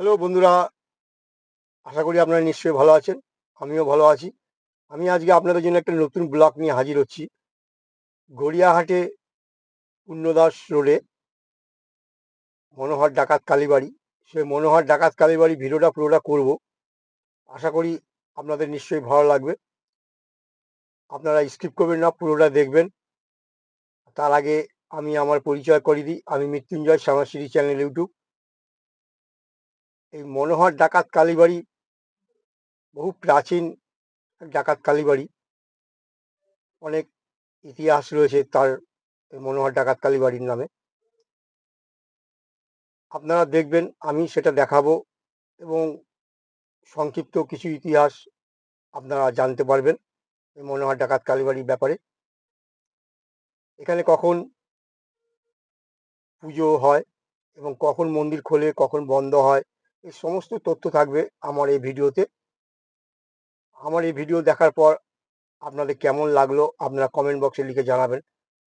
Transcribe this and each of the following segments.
Hello বন্ধুরা, আশা করি আপনারা নিশ্চয়ই ভালো আছেন। আমিও ভালো আছি। আমি আজকে আপনাদের জন্য একটা নতুন ব্লগ নিয়ে হাজির হচ্ছি। গড়িয়াহাটে পূর্ণদাস রোডে মনোহর ডাকাত কালীবাড়ি। সেই মনোহর ডাকাত কালীবাড়ি ভিডিওটা পুরোটা করব। আশা করি আপনাদের নিশ্চয়ই ভালো লাগবে। আপনারা স্কিপ করবেন না, পুরোটা দেখবেন। তার আগে আমি আমার পরিচয় করিয়ে দিই। আমি মৃত্যুঞ্জয় শ্যামাশ্রী চ্যানেল ইউটিউব। এই মনোহর ডাকাত কালীবাড়ি বহু প্রাচীন ডাকাত কালীবাড়ি। অনেক ইতিহাস রয়েছে তার, এই মনোহর ডাকাত কালীবাড়ির নামে। আপনারা দেখবেন, আমি সেটা দেখাবো এবং সংক্ষিপ্ত কিছু ইতিহাস আপনারা জানতে পারবেন এই মনোহর ডাকাত কালীবাড়ির ব্যাপারে। এখানে কখন পুজো হয় এবং কখন মন্দির খোলে, কখন বন্ধ হয়, এই সমস্ত তথ্য থাকবে আমার এই ভিডিওতে। আমার এই ভিডিও দেখার পর আপনাদের কেমন লাগলো আপনারা কমেন্ট বক্সে লিখে জানাবেন।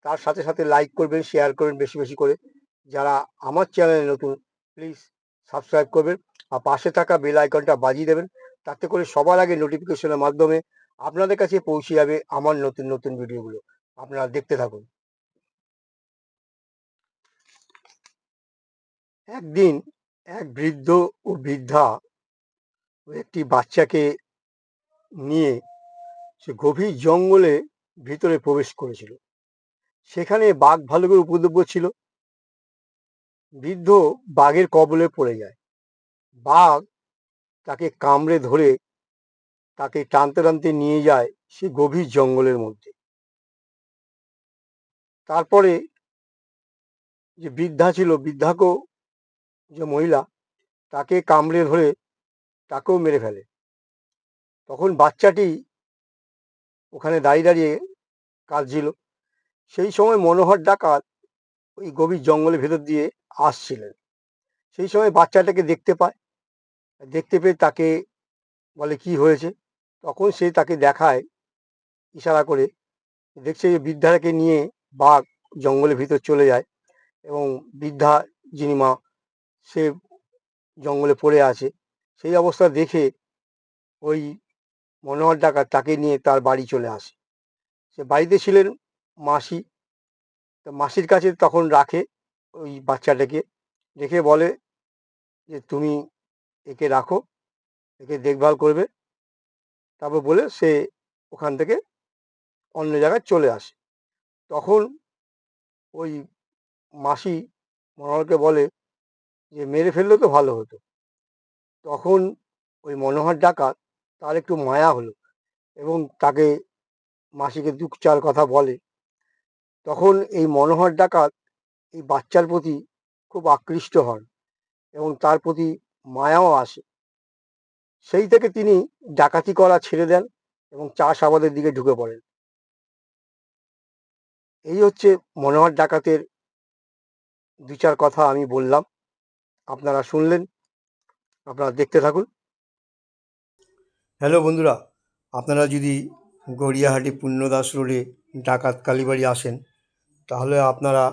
তার সাথে সাথে লাইক করবেন, শেয়ার করবেন বেশি বেশি করে। যারা আমার চ্যানেলে নতুন, প্লিজ সাবস্ক্রাইব করবেন আর পাশে থাকা বেল আইকনটা বাজিয়ে দেবেন। তাতে করে সবার আগে নোটিফিকেশনের মাধ্যমে আপনাদের কাছে পৌঁছে যাবে আমার নতুন নতুন ভিডিওগুলো। আপনারা দেখতে থাকুন। একদিন এক বৃদ্ধ ও বৃদ্ধা একটি বাচ্চাকে নিয়ে সে গভীর জঙ্গলে ভিতরে প্রবেশ করেছিল। সেখানে বাঘ ভালুকের উপদ্রব ছিল। বৃদ্ধ বাঘের কবলে পড়ে যায়। বাঘ তাকে কামড়ে ধরে তাকে টানতে টানতে নিয়ে যায় সে গভীর জঙ্গলের মধ্যে। তারপরে যে বৃদ্ধা ছিল, বৃদ্ধাকেও, যে মহিলা, তাকে কামড়ে ধরে তাকেও মেরে ফেলে। তখন বাচ্চাটি ওখানে দাঁড়িয়ে দাঁড়িয়ে কাঁদছিল। সেই সময় মনোহর ডাকাত ওই গভীর জঙ্গলের ভেতর দিয়ে আসছিলেন। সেই সময় বাচ্চাটাকে দেখতে পায়। দেখতে পেয়ে তাকে বলে, কি হয়েছে? তখন সে তাকে দেখায় ইশারা করে। দেখছে যে বৃদ্ধাকে নিয়ে বাঘ জঙ্গলের ভিতর চলে যায় এবং বৃদ্ধা, যিনি মা, সে জঙ্গলে পড়ে আছে। সেই অবস্থা দেখে ওই মনোহর ডাকাত তাকে নিয়ে তার বাড়ি চলে আসে। সে বাড়িতে ছিলেন মাসি। তো মাসির কাছে তখন রাখে ওই বাচ্চাটাকে, রেখে বলে যে তুমি একে রাখো, একে দেখভাল করবে। তারপর বলে সে ওখান থেকে অন্য জায়গায় চলে আসে। তখন ওই মাসি মনোহরকে বলে যে মেরে ফেললে তো ভালো হতো। তখন ওই মনোহর ডাকাত, তার একটু মায়া হলো এবং তাকে, মাসিকে দু চার কথা বলে। তখন এই মনোহর ডাকাত এই বাচ্চার প্রতি খুব আকৃষ্ট হন এবং তার প্রতি মায়াও আসে। সেই থেকে তিনি ডাকাতি করা ছেড়ে দেন এবং চাষ আবাদের দিকে ঢুকে পড়েন। এই হচ্ছে মনোহর ডাকাতের দু চার কথা আমি বললাম, আপনারা শুনলেন। আপনারা দেখতে থাকুন। হ্যালো বন্ধুরা, আপনারা যদি গড়িয়াহাটি পূর্ণদাস রোডে ডাকাত কালীবাড়ি আসেন, তাহলে আপনারা,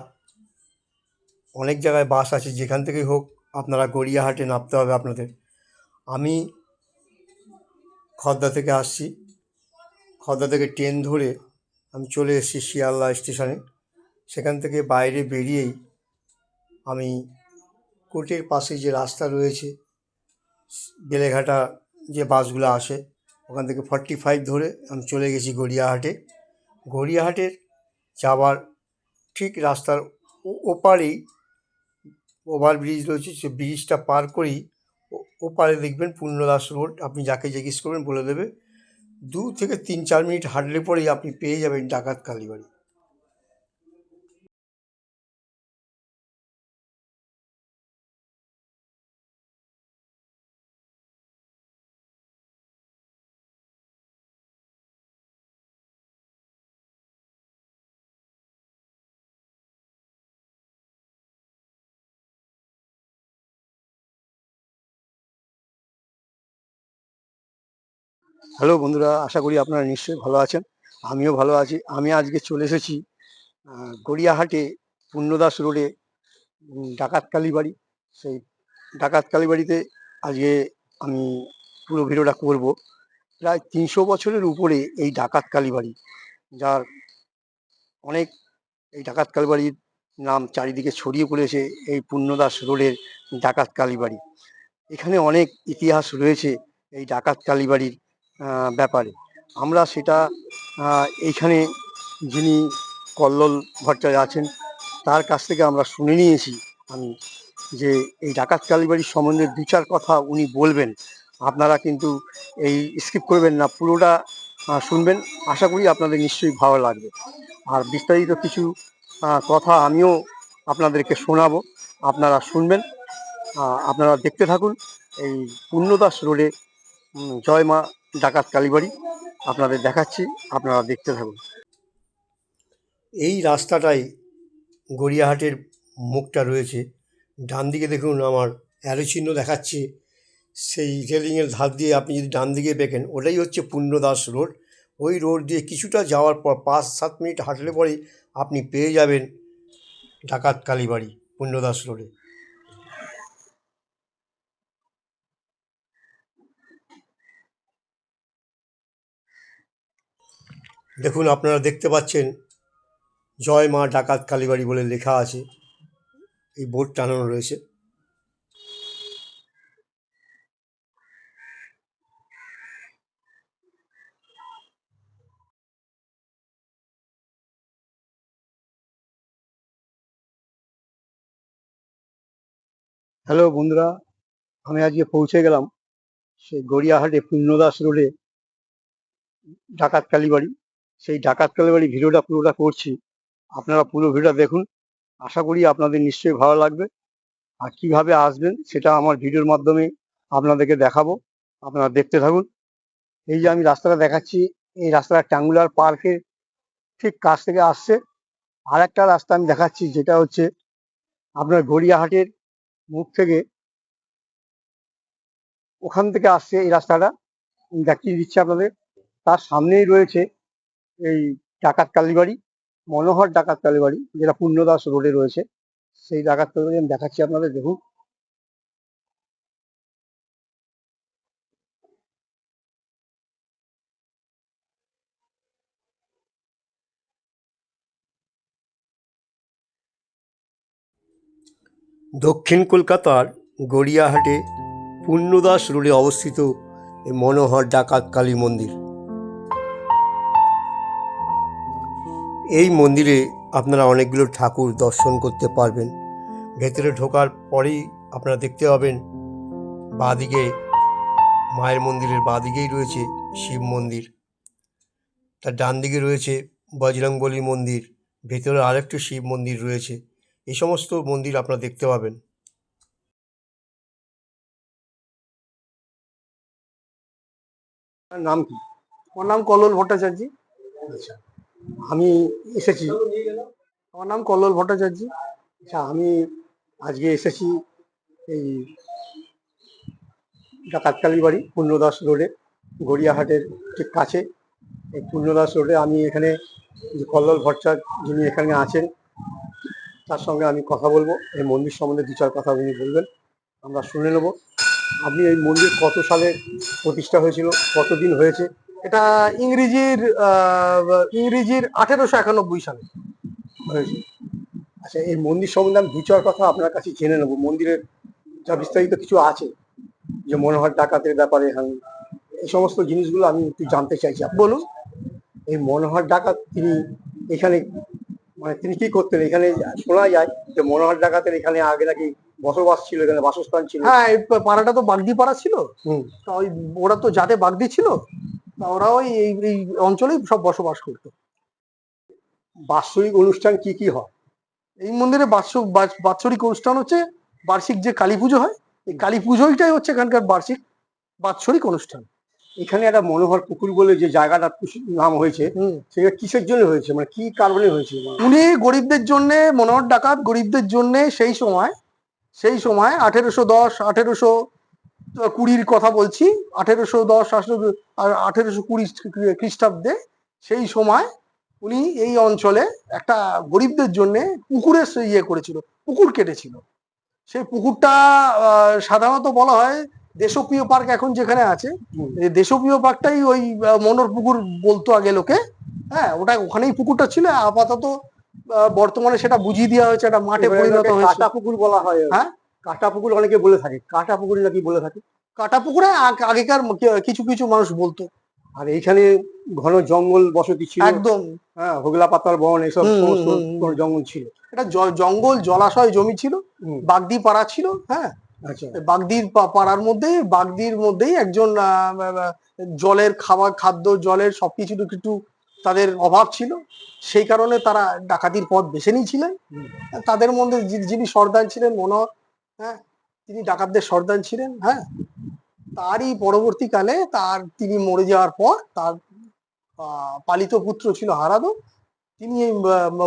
অনেক জায়গায় বাস আছে, যেখান থেকেই হোক আপনারা গড়িয়াহাটে নামতে হবে আপনাদের। আমি খদ্দা থেকে আসছি। খদ্দা থেকে ট্রেন ধরে আমি চলে এসেছি শিয়ালদা স্টেশনে। সেখান থেকে বাইরে বেরিয়েই আমি কোর্টের পাশে যে রাস্তা রয়েছে, বেলেঘাটা যে বাসগুলো আসে, ওখান থেকে 45 ধরে আমি চলে গেছি গড়িয়াহাটে। গড়িয়াহাটের যাওয়ার ঠিক রাস্তার ওপারেই ওভারব্রিজ রয়েছে। সে ব্রিজটা পার করেই ওপারে দেখবেন পূর্ণদাস রোড। আপনি যাকে জিজ্ঞেস করবেন বলে দেবে। 2 থেকে 3-4 মিনিট হাঁটলে পরেই আপনি পেয়ে যাবেন ডাকাত কালীবাড়ি। হ্যালো বন্ধুরা, আশা করি আপনারা নিশ্চয়ই ভালো আছেন। আমিও ভালো আছি। আমি আজকে চলে এসেছি গড়িয়াহাটে পূর্ণদাস রোডে ডাকাত কালীবাড়ি। সেই ডাকাত কালীবাড়িতে আজকে আমি পুরো ভিডিওটা করব। প্রায় 300 বছরের উপরে এই ডাকাত কালীবাড়ি, যার অনেক এই ডাকাত কালীবাড়ির নাম চারিদিকে ছড়িয়ে পড়েছে। এই পূর্ণদাস রোডের ডাকাত কালীবাড়ি, এখানে অনেক ইতিহাস রয়েছে এই ডাকাত কালীবাড়ির ব্যাপারে। আমরা সেটা এইখানে যিনি কল্লোল ভট্টাচার্য আছেন তার কাছ থেকে আমরা শুনে নিয়েছি আমি, যে এই ডাকাত কালীবাড়ির সম্বন্ধে দু চার কথা উনি বলবেন। আপনারা কিন্তু এই স্কিপ করবেন না, পুরোটা শুনবেন। আশা করি আপনাদের নিশ্চয়ই ভালো লাগবে। আর বিস্তারিত কিছু কথা আমিও আপনাদেরকে শোনাবো, আপনারা শুনবেন। আপনারা দেখতে থাকুন এই পূর্ণদাস রোডে জয় মা ডাকাত কালীবাড়ি আপনাদের দেখাচ্ছি, আপনারা দেখতে থাকুন। এই রাস্তাটাই গড়িয়াহাটের মুখটা রয়েছে। ডান দিকে দেখুন আমার অ্যারো চিহ্ন দেখাচ্ছে, সেই রেলিংয়ের ধার দিয়ে আপনি যদি ডান দিকে বেঁকেন ওটাই হচ্ছে পূর্ণদাস রোড। ওই রোড দিয়ে কিছুটা যাওয়ার পর 5-7 মিনিট হাঁটলে পরেই আপনি পেয়ে যাবেন ডাকাত কালীবাড়ি পূর্ণদাস রোডে। দেখুন আপনারা দেখতে পাচ্ছেন জয় মা ডাকাত কালীবাড়ি বলে লেখা আছে, এই বোর্ড টানানো রয়েছে। হ্যালো বন্ধুরা, আমি আজকে পৌঁছে গেলাম সেই গড়িয়াহাটে পূর্ণদাস রোডে ডাকাত কালীবাড়ি। সেই ডাকাত কালীবাড়ি ভিডিওটা পুরোটা করছি, আপনারা পুরো ভিডিওটা দেখুন। আশা করি আপনাদের নিশ্চয়ই ভালো লাগবে। আর কিভাবে আসবেন সেটা আমার ভিডিওর মাধ্যমে আপনাদেরকে দেখাবো, আপনারা দেখতে থাকুন। এই যে আমি রাস্তাটা দেখাচ্ছি, এই রাস্তাটা ট্যাঙ্গুলার পার্কের ঠিক কাছ থেকে আসছে। আর একটা রাস্তা আমি দেখাচ্ছি, যেটা হচ্ছে আপনার গড়িয়াহাটের মুখ থেকে, ওখান থেকে আসছে এই রাস্তাটা, আমি দেখিয়ে দিচ্ছি আপনাদের। তার সামনেই রয়েছে এই ডাকাত কালীবাড়ি, মনোহর ডাকাত কালীবাড়ি, যেটা পূর্ণদাস রোডে রয়েছে। সেই ডাকাত কালীবাড়ি আমি দেখাচ্ছি আপনাদের, দেখুন। দক্ষিণ কলকাতার গড়িয়াহাটে পূর্ণদাস রোডে অবস্থিত এই মনোহর ডাকাত কালী মন্দির। এই মন্দিরে আপনারা অনেকগুলো ঠাকুর দর্শন করতে পারবেন। ভেতরে ঢোকার পরেই আপনারা দেখতে পাবেন বাঁদিকে মায়ের মন্দিরের বাঁদিকেই রয়েছে শিব মন্দির, তার ডান দিকে রয়েছে বজরংবলী মন্দির, ভেতরে আরেকটি শিব মন্দির রয়েছে। এই সমস্ত মন্দির আপনারা দেখতে পাবেন। নাম কি? আমার নাম কল্লোল ভট্টাচার্য। আচ্ছা, আমি এসেছি। আমার নাম কল্লোল ভট্টাচার্য। আচ্ছা, আমি আজকে এসেছি এই ডাকাত কালীবাড়ি পূর্ণদাস রোডে, গড়িয়াহাটের ঠিক কাছে। এই পূর্ণদাস রোডে আমি এখানে যে কল্লোল ভট্টাচার্য যিনি এখানে আছেন তার সঙ্গে আমি কথা বলবো। এই মন্দির সম্বন্ধে দু চার কথা উনি বলবেন, আমরা শুনে নেব। আপনি এই মন্দির কত সালে প্রতিষ্ঠা হয়েছিল, কতদিন হয়েছে? এটা ইংরেজির 1891 সালে হয়েছে। আচ্ছা, এই মন্দির সম্বন্ধে আমি দু চার কথা আপনার কাছে জেনে নেবো। মন্দিরের যা বিস্তারিত কিছু আছে, যে মনোহর ডাকাতের ব্যাপারে আমি এই সমস্ত জিনিসগুলো আমি একটু জানতে চাইছি। বলুন। এই মনোহর ডাকাত তিনি এখানে, মানে তিনি কি করতেন এখানে? শোনা যায় যে মনোহর ডাকাতের এখানে আগে নাকি বসবাস ছিল, এখানে বাসস্থান ছিল। হ্যাঁ, এই পাড়াটা তো বাগদি পাড়া ছিল। হুম। তা ওই ওরা তো যাতে বাগদি ছিল, তা ওরা ওই এই অঞ্চলেই সব বসবাস করতো। বাৎসরিক অনুষ্ঠান কি কি হয় এই মন্দিরে? বাৎসরিক অনুষ্ঠান হচ্ছে বার্ষিক যে কালী পুজো হয়, এই কালী পুজোটাই হচ্ছে এখানকার বাৎসরিক অনুষ্ঠান। এখানে একটা মনোহর পুকুর বলে যে জায়গাটার নাম হয়েছে, সেটা কিসের জন্য হয়েছে, মানে কি কারণে হয়েছে? উনি গরিবদের জন্য, মনোহর ডাকাত গরিবদের জন্য সেই সময় 1810 1820 কথা বলছি, 1810 আর 1820 খ্রিস্টাব্দে, সেই সময় উনি এই অঞ্চলে একটা গরিবদের জন্য পুকুরের ইয়ে করেছিল, পুকুর কেটেছিল। সেই পুকুরটা সাধারণত বলা হয় দেশপ্রিয় পার্ক এখন যেখানে আছে, হুম। এই দেশপ্রিয় পার্কটাই ওই মনোর পুকুর বলতো আগে লোকে। হ্যাঁ, ওটা ওখানেই পুকুরটা ছিল, আপাতত বর্তমানে সেটা বুঝিয়ে দেওয়া হয়েছে, একটা মাঠে এবারে পরিণত এটাকে হয়েছে। কাটা পুকুর বলা হয়। হ্যাঁ, কাটা পুকুর অনেকে বলে থাকে, কাটা পুকুর নাকি বলে থাকে। কাটা পুকুরে আগেকার কিছু কিছু মানুষ বলতো। আর এইখানে ঘন জঙ্গল বসতি ছিল। একদম। হ্যাঁ, হোগলা পাতার বন এসব হুম হুম সমস্ত হুম হুম। জঙ্গল ছিল। এটা জঙ্গল জলাশয় জমি ছিল, হুম। বাগদি পাড়া ছিল। হ্যাঁ, আচ্ছা। বাগদির পাড়ার মধ্যেই, বাগদির মধ্যেই একজন জলের খাদ্য জলের সবকিছু একটু তাদের অভাব ছিল, সেই কারণে তারা ডাকাতির পথ বেছে নিয়েছিলেন। হুম। তাদের মধ্যে যিনি সর্দার ছিলেন মনোহর, হ্যাঁ, তিনি ডাকাতদের সর্দার ছিলেন। হ্যাঁ, তারই পরবর্তীকালে তিনি মরে যাওয়ার পর তার পালিত পুত্র ছিল হারাদো, তিনি এই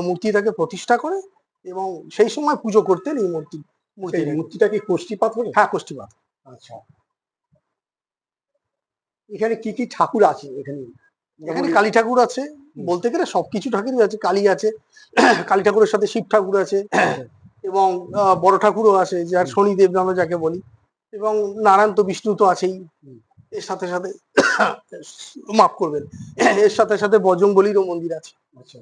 মূর্তিটাকে প্রতিষ্ঠা করে এবং সেই সময় পুজো করতেন এই সেই মূর্তিটাকে। মূর্তিটা কি কষ্টি পাথরে? হ্যাঁ, কোষ্ঠীপাত। আচ্ছা। এখানে কি কি ঠাকুর আছে এখানে? এখানে যেমন- কালী ঠাকুর আছে, হুম। বলতে গেলে সবকিছু ঠাকুরই আছে। কালী আছে, কালী ঠাকুরের সাথে শিব ঠাকুর আছে, এবং বড় ঠাকুরও আছে, যার হুম। শনিদেব আমরা যাকে বলি, এবং নারায়ণ তো বিষ্ণু তো আছেই। হুম। এর সাথে সাথে মাফ করবেন, এর সাথে সাথে বজরংবলীরও মন্দির আছে। আচ্ছা।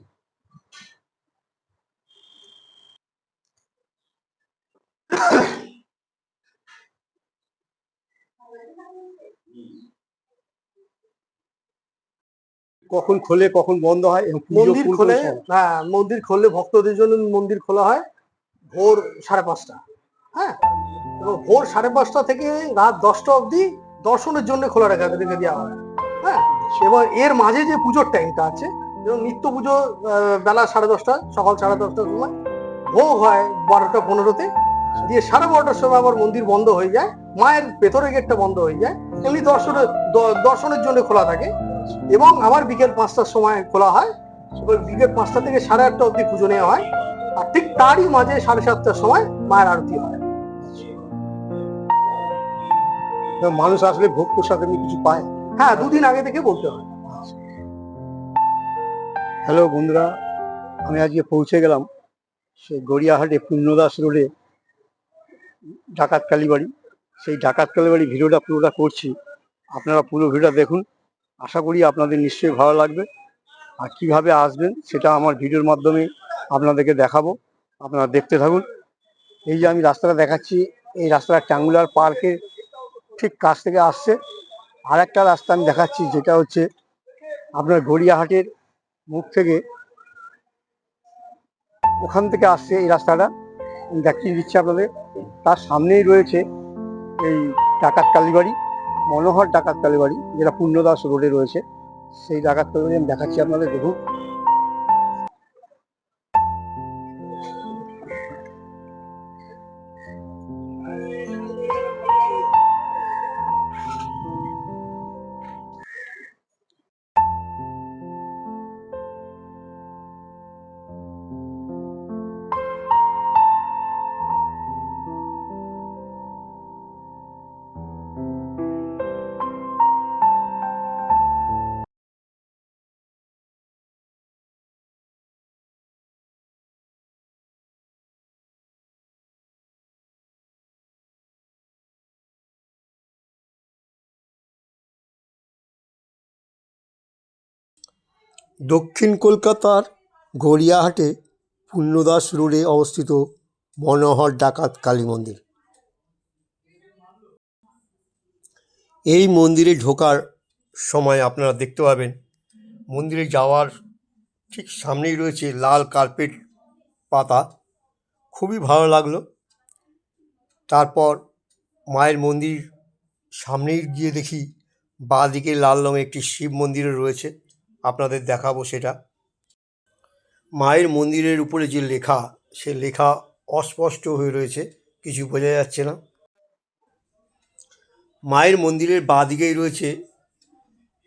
কখন খোলে কখন বন্ধ হয় এবং পুজো মন্দির কোন কোন খোলে, সময়? হ্যাঁ, মন্দির খোলে ভক্তদের জন্য। মন্দির খোলা হয় ভোর 5:30। হ্যাঁ, এবং ভোর 5:30 থেকে রাত 10টা অবধি দর্শনের জন্য খোলা রেখে দেওয়া হয়। হ্যাঁ, এবং এর মাঝে যে পুজোর টাইমটা আছে, এবং নিত্য পুজো বেলা 10:30, সকাল 10:30টার সময় ভোগ হয় 12টা 15-তে, দিয়ে 12:30টার সময় আবার মন্দির বন্ধ হয়ে যায়, মায়ের ভেতরের গেটটা বন্ধ হয়ে যায়। এমনি দর্শনের জন্য খোলা থাকে, এবং আবার বিকেল 5টার সময় খোলা হয়। এবার বিকেল 5টা থেকে 8:30 অবধি পুজো নেওয়া হয়, আর ঠিক তারই মাঝে 7:30টার সময় মায়ের আরতি হয়। এবং মানুষ আসলে ভোগ প্রসাদ এমনি কিছু পায়? হ্যাঁ, 2 দিন আগে থেকে বলতে হয়। হ্যালো বন্ধুরা, আমি আজকে পৌঁছে গেলাম সেই গড়িয়াহাটে পূর্ণদাস রোডে ডাকাত কালীবাড়ি। সেই ডাকাত কালীবাড়ি ভিডিওটা পুরোটা করছি, আপনারা পুরো ভিডিওটা দেখুন। আশা করি আপনাদের নিশ্চয়ই ভালো লাগবে। আর কিভাবে আসবেন সেটা আমার ভিডিওর মাধ্যমে আপনাদেরকে দেখাবো, আপনারা দেখতে থাকুন। এই যে আমি রাস্তাটা দেখাচ্ছি, এই রাস্তাটা ট্যাঙ্গুলার পার্কের ঠিক কাছ থেকে আসছে। আর একটা রাস্তা আমি দেখাচ্ছি, যেটা হচ্ছে আপনার গড়িয়াহাটের মুখ থেকে, ওখান থেকে আসছে এই রাস্তাটা, আমি দেখিয়ে দিচ্ছি আপনাদের। তার সামনেই রয়েছে এই ডাকাত কালীবাড়ি, মনোহর ডাকাত কালীবাড়ি, যেটা পূর্ণদাস রোডে রয়েছে। সেই ডাকাত কালীবাড়ি আমি দেখাচ্ছি আপনাদের, দেখুন। দক্ষিণ কলকাতার গড়িয়াহাটে পূর্ণদাস রোডে অবস্থিত মনোহর ডাকাত কালী মন্দির। এই মন্দিরে ঢোকার সময় আপনারা দেখতে পাবেন, মন্দিরে যাওয়ার ঠিক সামনেই রয়েছে লাল কার্পেট পাতা, খুবই ভালো লাগলো। তারপর মায়ের মন্দির সামনেই গিয়ে দেখি বাঁ দিকে লাল রঙের একটি শিব মন্দিরও রয়েছে, আপনাদের দেখাবো সেটা। মায়ের মন্দিরের উপরে যে লেখা, সে লেখা অস্পষ্ট হয়ে রয়েছে, কিছু বোঝা যাচ্ছে না। মায়ের মন্দিরের বাঁ দিকেই রয়েছে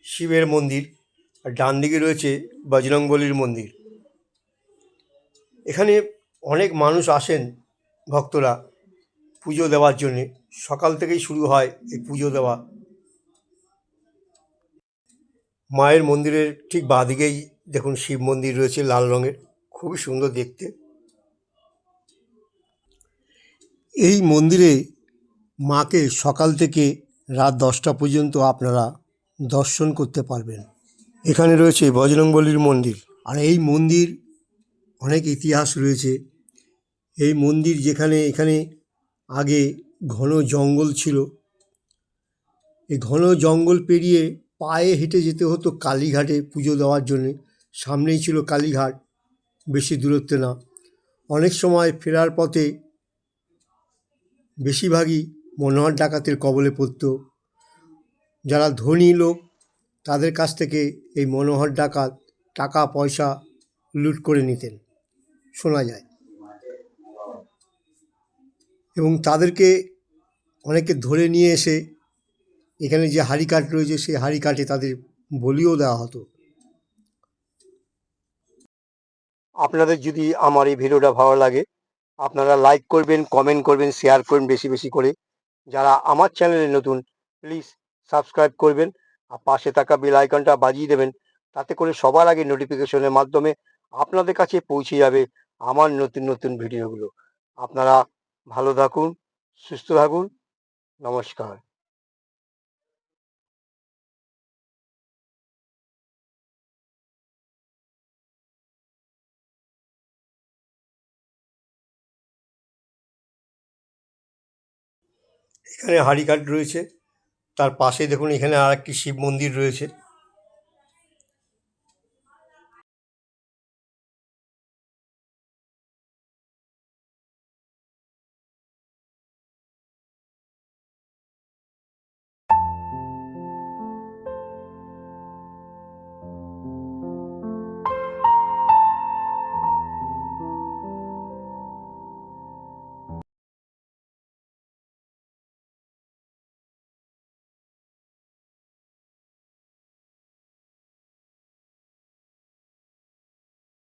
শিবের মন্দির, আর ডান দিকে রয়েছে বজরংবলীর মন্দির। এখানে অনেক মানুষ আসেন, ভক্তরা, পুজো দেওয়ার জন্যে। সকাল থেকেই শুরু হয় এই পুজো দেওয়া। মায়ের মন্দিরের ঠিক বাঁ দিকেই দেখুন শিব মন্দির রয়েছে লাল রঙের, খুবই সুন্দর দেখতে। এই মন্দিরে মাকে সকাল থেকে রাত 10টা পর্যন্ত আপনারা দর্শন করতে পারবেন। এখানে রয়েছে বজরংবলীর মন্দির, আর এই মন্দির অনেক ইতিহাস রয়েছে। এই মন্দির এখানে আগে ঘন জঙ্গল ছিল। এই ঘন জঙ্গল পেরিয়ে পায়ে হেঁটে যেতে হতো কালীঘাটে পুজো দেওয়ার জন্যে। সামনেই ছিল কালীঘাট, বেশি দূরত্বে না। অনেক সময় ফেরার পথে বেশিরভাগই মনোহর ডাকাতের কবলে পড়ত। যারা ধনী লোক তাদের কাছ থেকে এই মনোহর ডাকাত টাকা পয়সা লুট করে নিতেন, শোনা যায়। এবং তাদেরকে অনেকে ধরে নিয়ে এসে এখানে যে হাড়িকাঠ রয়েছে সেই হাড়িকাঠে তাদের বলিও দেওয়া হতো। আপনাদের যদি আমার এই ভিডিওটা ভালো লাগে, আপনারা লাইক করবেন, কমেন্ট করবেন, শেয়ার করবেন বেশি বেশি করে। যারা আমার চ্যানেলে নতুন, প্লিজ সাবস্ক্রাইব করবেন আর পাশে থাকা বেল আইকনটা বাজিয়ে দেবেন। তাতে করে সবার আগে নোটিফিকেশনের মাধ্যমে আপনাদের কাছে পৌঁছে যাবে আমার নতুন নতুন ভিডিওগুলো। আপনারা ভালো থাকুন, সুস্থ থাকুন। নমস্কার। এখানে হাড়িকাঠ রয়েছে, তার পাশে দেখুন এখানে আর একটি শিব মন্দির রয়েছে।